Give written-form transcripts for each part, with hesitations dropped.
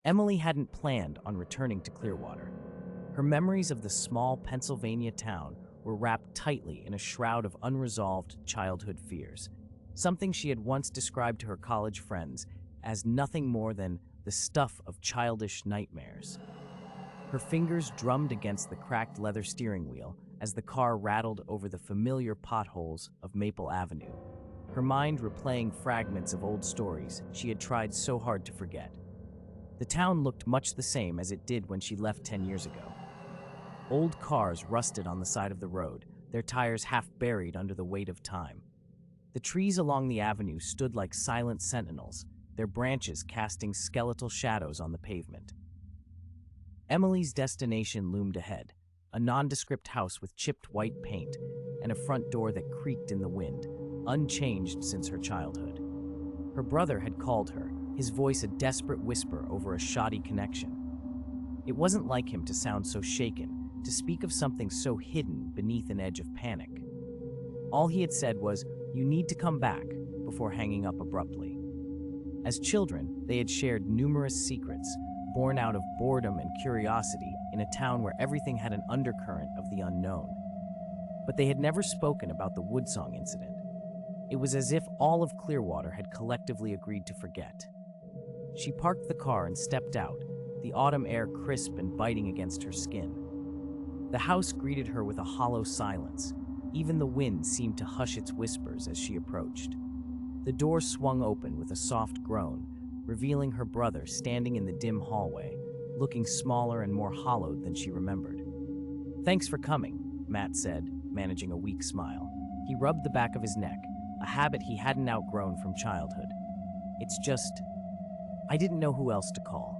Emily hadn't planned on returning to Clearwater. Her memories of the small Pennsylvania town were wrapped tightly in a shroud of unresolved childhood fears, something she had once described to her college friends as nothing more than the stuff of childish nightmares. Her fingers drummed against the cracked leather steering wheel as the car rattled over the familiar potholes of Maple Avenue, her mind replaying fragments of old stories she had tried so hard to forget. The town looked much the same as it did when she left 10 years ago. Old cars rusted on the side of the road, their tires half buried under the weight of time. The trees along the avenue stood like silent sentinels, their branches casting skeletal shadows on the pavement. Emily's destination loomed ahead, a nondescript house with chipped white paint and a front door that creaked in the wind, unchanged since her childhood. Her brother had called her, his voice a desperate whisper over a shoddy connection. It wasn't like him to sound so shaken, to speak of something so hidden beneath an edge of panic. All he had said was, "You need to come back," before hanging up abruptly. As children, they had shared numerous secrets, born out of boredom and curiosity in a town where everything had an undercurrent of the unknown. But they had never spoken about the Woodsong incident. It was as if all of Clearwater had collectively agreed to forget. She parked the car and stepped out, the autumn air crisp and biting against her skin. The house greeted her with a hollow silence. Even the wind seemed to hush its whispers as she approached. The door swung open with a soft groan, revealing her brother standing in the dim hallway, looking smaller and more hollowed than she remembered. "Thanks for coming," Matt said, managing a weak smile. He rubbed the back of his neck, a habit he hadn't outgrown from childhood. "It's just, I didn't know who else to call."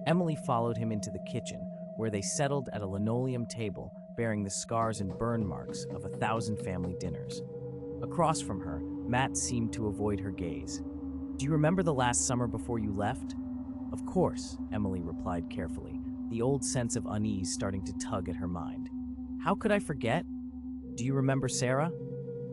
Emily followed him into the kitchen, where they settled at a linoleum table bearing the scars and burn marks of 1,000 family dinners. Across from her, Matt seemed to avoid her gaze. "Do you remember the last summer before you left?" "Of course," Emily replied carefully, the old sense of unease starting to tug at her mind. "How could I forget? Do you remember Sarah?"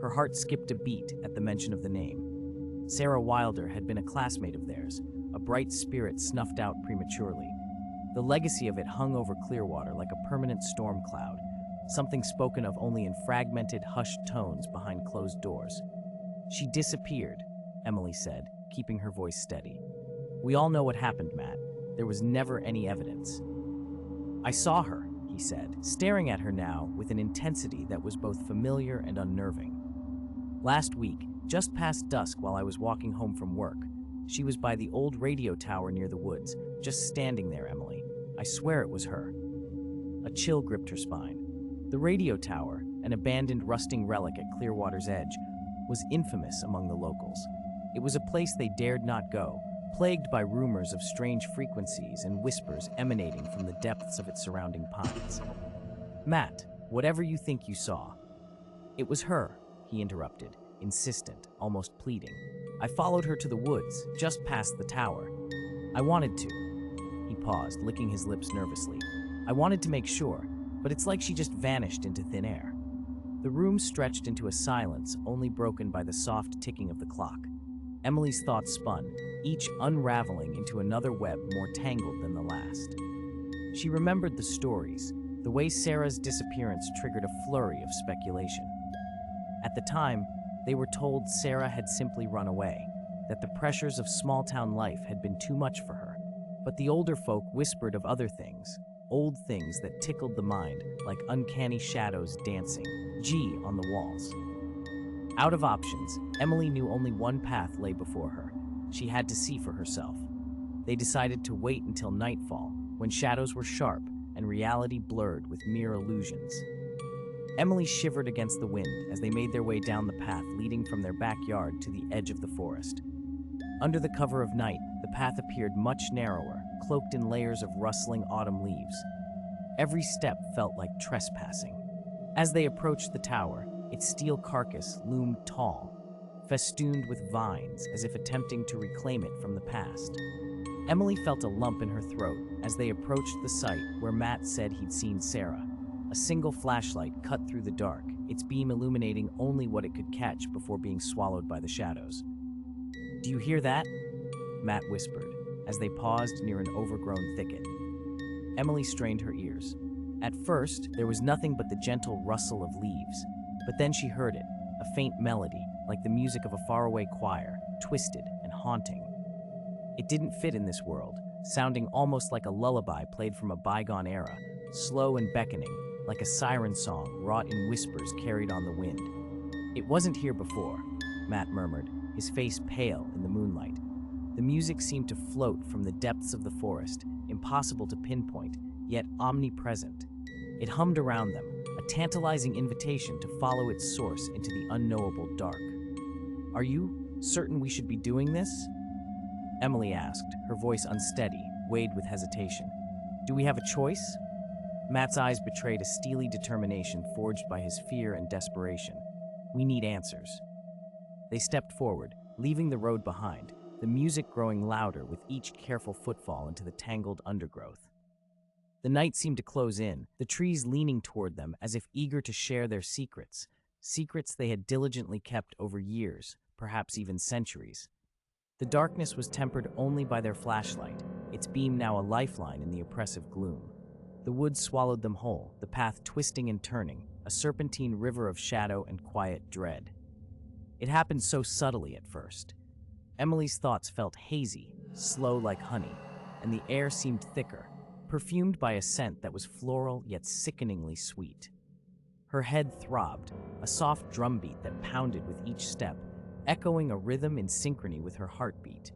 Her heart skipped a beat at the mention of the name. Sarah Wilder had been a classmate of theirs, a bright spirit snuffed out prematurely. The legacy of it hung over Clearwater like a permanent storm cloud, something spoken of only in fragmented, hushed tones behind closed doors. "She disappeared," Emily said, keeping her voice steady. "We all know what happened, Matt. There was never any evidence." "I saw her," he said, staring at her now with an intensity that was both familiar and unnerving. "Last week, just past dusk while I was walking home from work. She was by the old radio tower near the woods, just standing there, Emily. I swear it was her." A chill gripped her spine. The radio tower, an abandoned rusting relic at Clearwater's edge, was infamous among the locals. It was a place they dared not go, plagued by rumors of strange frequencies and whispers emanating from the depths of its surrounding pines. "Matt, whatever you think you saw." "It was her," he interrupted, insistent, almost pleading. "I followed her to the woods, just past the tower. I wanted to." He paused, licking his lips nervously. "I wanted to make sure, but it's like she just vanished into thin air." The room stretched into a silence only broken by the soft ticking of the clock. Emily's thoughts spun, each unraveling into another web more tangled than the last. She remembered the stories, the way Sarah's disappearance triggered a flurry of speculation. At the time, they were told Sarah had simply run away, that the pressures of small-town life had been too much for her. But the older folk whispered of other things, old things that tickled the mind like uncanny shadows dancing, on the walls. Out of options, Emily knew only one path lay before her. She had to see for herself. They decided to wait until nightfall, when shadows were sharp and reality blurred with mere illusions. Emily shivered against the wind as they made their way down the path leading from their backyard to the edge of the forest. Under the cover of night, the path appeared much narrower, cloaked in layers of rustling autumn leaves. Every step felt like trespassing. As they approached the tower, its steel carcass loomed tall, festooned with vines as if attempting to reclaim it from the past. Emily felt a lump in her throat as they approached the site where Matt said he'd seen Sarah. A single flashlight cut through the dark, its beam illuminating only what it could catch before being swallowed by the shadows. "Do you hear that?" Matt whispered. as they paused near an overgrown thicket. Emily strained her ears. At first, there was nothing but the gentle rustle of leaves, but then she heard it, a faint melody, like the music of a faraway choir, twisted and haunting. It didn't fit in this world, sounding almost like a lullaby played from a bygone era, slow and beckoning, like a siren song wrought in whispers carried on the wind. "It wasn't here before," Matt murmured, his face pale in the moonlight. The music seemed to float from the depths of the forest, impossible to pinpoint, yet omnipresent. It hummed around them, a tantalizing invitation to follow its source into the unknowable dark. "Are you certain we should be doing this?" Emily asked, her voice unsteady, weighed with hesitation. "Do we have a choice?" Matt's eyes betrayed a steely determination forged by his fear and desperation. "We need answers." They stepped forward, leaving the road behind, the music growing louder with each careful footfall into the tangled undergrowth. The night seemed to close in, the trees leaning toward them as if eager to share their secrets, secrets they had diligently kept over years, perhaps even centuries. The darkness was tempered only by their flashlight, its beam now a lifeline in the oppressive gloom. The woods swallowed them whole, the path twisting and turning, a serpentine river of shadow and quiet dread. It happened so subtly at first. Emily's thoughts felt hazy, slow like honey, and the air seemed thicker, perfumed by a scent that was floral yet sickeningly sweet. Her head throbbed, a soft drumbeat that pounded with each step, echoing a rhythm in synchrony with her heartbeat.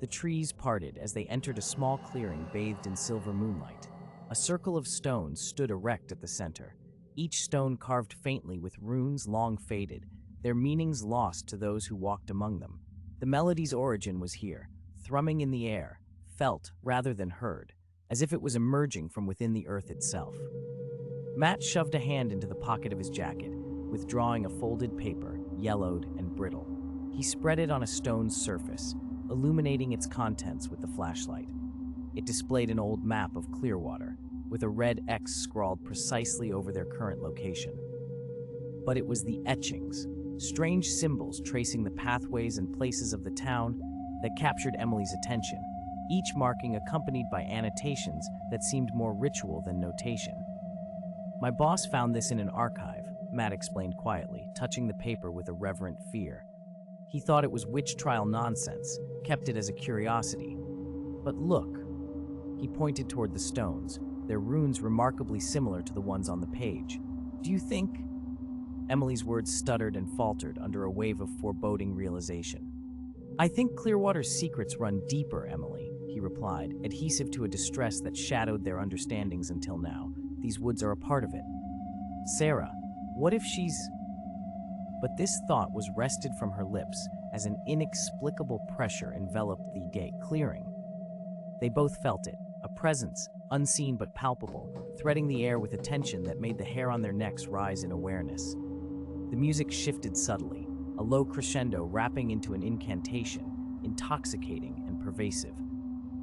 The trees parted as they entered a small clearing bathed in silver moonlight. A circle of stones stood erect at the center, each stone carved faintly with runes long faded, their meanings lost to those who walked among them. The melody's origin was here, thrumming in the air, felt rather than heard, as if it was emerging from within the earth itself. Matt shoved a hand into the pocket of his jacket, withdrawing a folded paper, yellowed and brittle. He spread it on a stone's surface, illuminating its contents with the flashlight. It displayed an old map of Clearwater, with a red X scrawled precisely over their current location. But it was the etchings, strange symbols tracing the pathways and places of the town, that captured Emily's attention, each marking accompanied by annotations that seemed more ritual than notation. "My boss found this in an archive," Matt explained quietly, touching the paper with a reverent fear. He thought it was witch trial nonsense, kept it as a curiosity. "But look," he pointed toward the stones, their runes remarkably similar to the ones on the page. "Do you think—" Emily's words stuttered and faltered under a wave of foreboding realization. "I think Clearwater's secrets run deeper, Emily," he replied, adhesive to a distress that shadowed their understandings until now. "These woods are a part of it. Sarah, what if she's—" But this thought was wrested from her lips as an inexplicable pressure enveloped the gay clearing. They both felt it, a presence, unseen but palpable, threading the air with a tension that made the hair on their necks rise in awareness. The music shifted subtly, a low crescendo wrapping into an incantation, intoxicating and pervasive.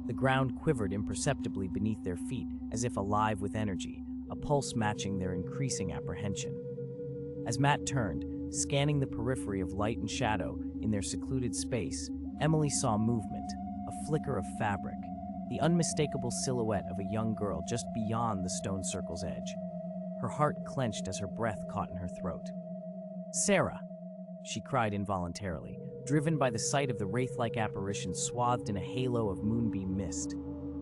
The ground quivered imperceptibly beneath their feet, as if alive with energy, a pulse matching their increasing apprehension. As Matt turned, scanning the periphery of light and shadow in their secluded space, Emily saw movement, a flicker of fabric, the unmistakable silhouette of a young girl just beyond the stone circle's edge. Her heart clenched as her breath caught in her throat. "Sarah!" she cried involuntarily, driven by the sight of the wraith-like apparition swathed in a halo of moonbeam mist.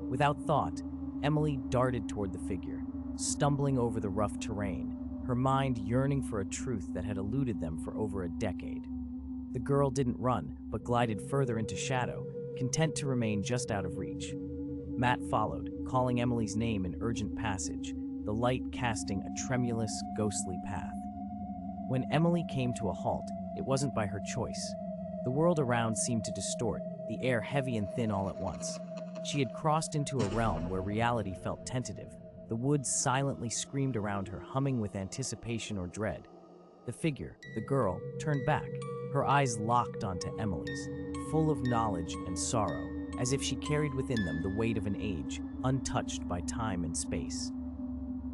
Without thought, Emily darted toward the figure, stumbling over the rough terrain, her mind yearning for a truth that had eluded them for over a decade. The girl didn't run, but glided further into shadow, content to remain just out of reach. Matt followed, calling Emily's name in urgent passage, the light casting a tremulous, ghostly path. When Emily came to a halt, it wasn't by her choice. The world around seemed to distort, the air heavy and thin all at once. She had crossed into a realm where reality felt tentative. The woods silently screamed around her, humming with anticipation or dread. The figure, the girl, turned back, her eyes locked onto Emily's, full of knowledge and sorrow, as if she carried within them the weight of an age, untouched by time and space.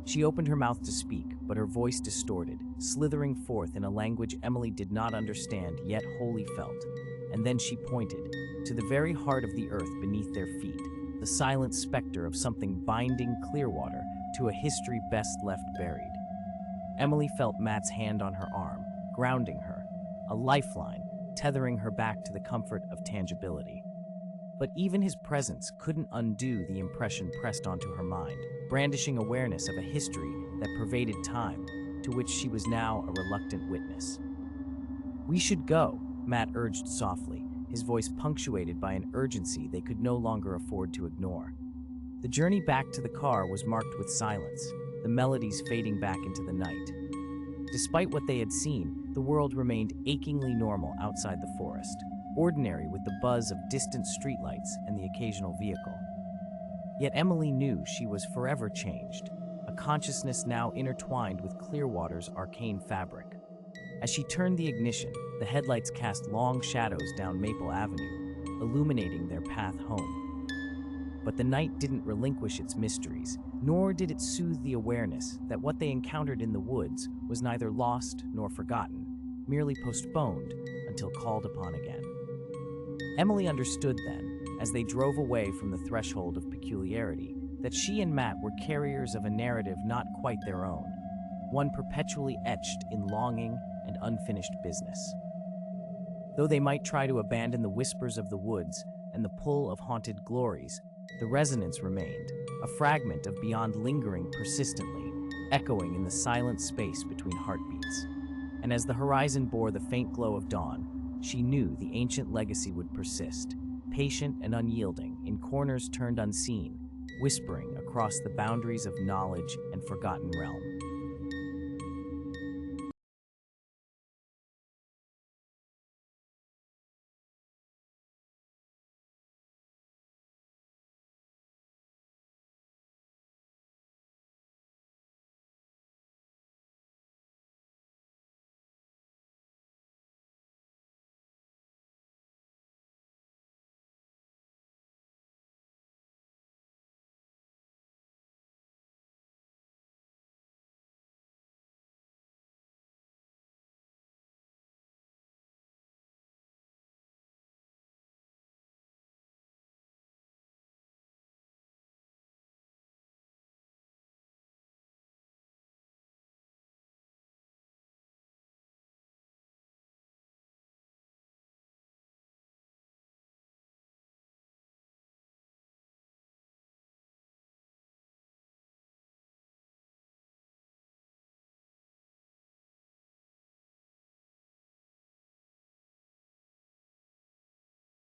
She opened her mouth to speak, but her voice distorted, slithering forth in a language Emily did not understand yet wholly felt. And then she pointed, to the very heart of the earth beneath their feet, the silent specter of something binding Clearwater to a history best left buried. Emily felt Matt's hand on her arm, grounding her, a lifeline, tethering her back to the comfort of tangibility. But even his presence couldn't undo the impression pressed onto her mind, brandishing awareness of a history that pervaded time, to which she was now a reluctant witness. "We should go," Matt urged softly, his voice punctuated by an urgency they could no longer afford to ignore. The journey back to the car was marked with silence, the melodies fading back into the night. Despite what they had seen, the world remained achingly normal outside the forest, ordinary with the buzz of distant streetlights and the occasional vehicle. Yet Emily knew she was forever changed, a consciousness now intertwined with Clearwater's arcane fabric. As she turned the ignition, the headlights cast long shadows down Maple Avenue, illuminating their path home. But the night didn't relinquish its mysteries, nor did it soothe the awareness that what they encountered in the woods was neither lost nor forgotten, merely postponed until called upon again. Emily understood then, as they drove away from the threshold of peculiarity, that she and Matt were carriers of a narrative not quite their own, one perpetually etched in longing and unfinished business. Though they might try to abandon the whispers of the woods and the pull of haunted glories, the resonance remained, a fragment of beyond lingering persistently, echoing in the silent space between heartbeats. And as the horizon bore the faint glow of dawn, she knew the ancient legacy would persist, patient and unyielding, in corners turned unseen, whispering across the boundaries of knowledge and forgotten realm.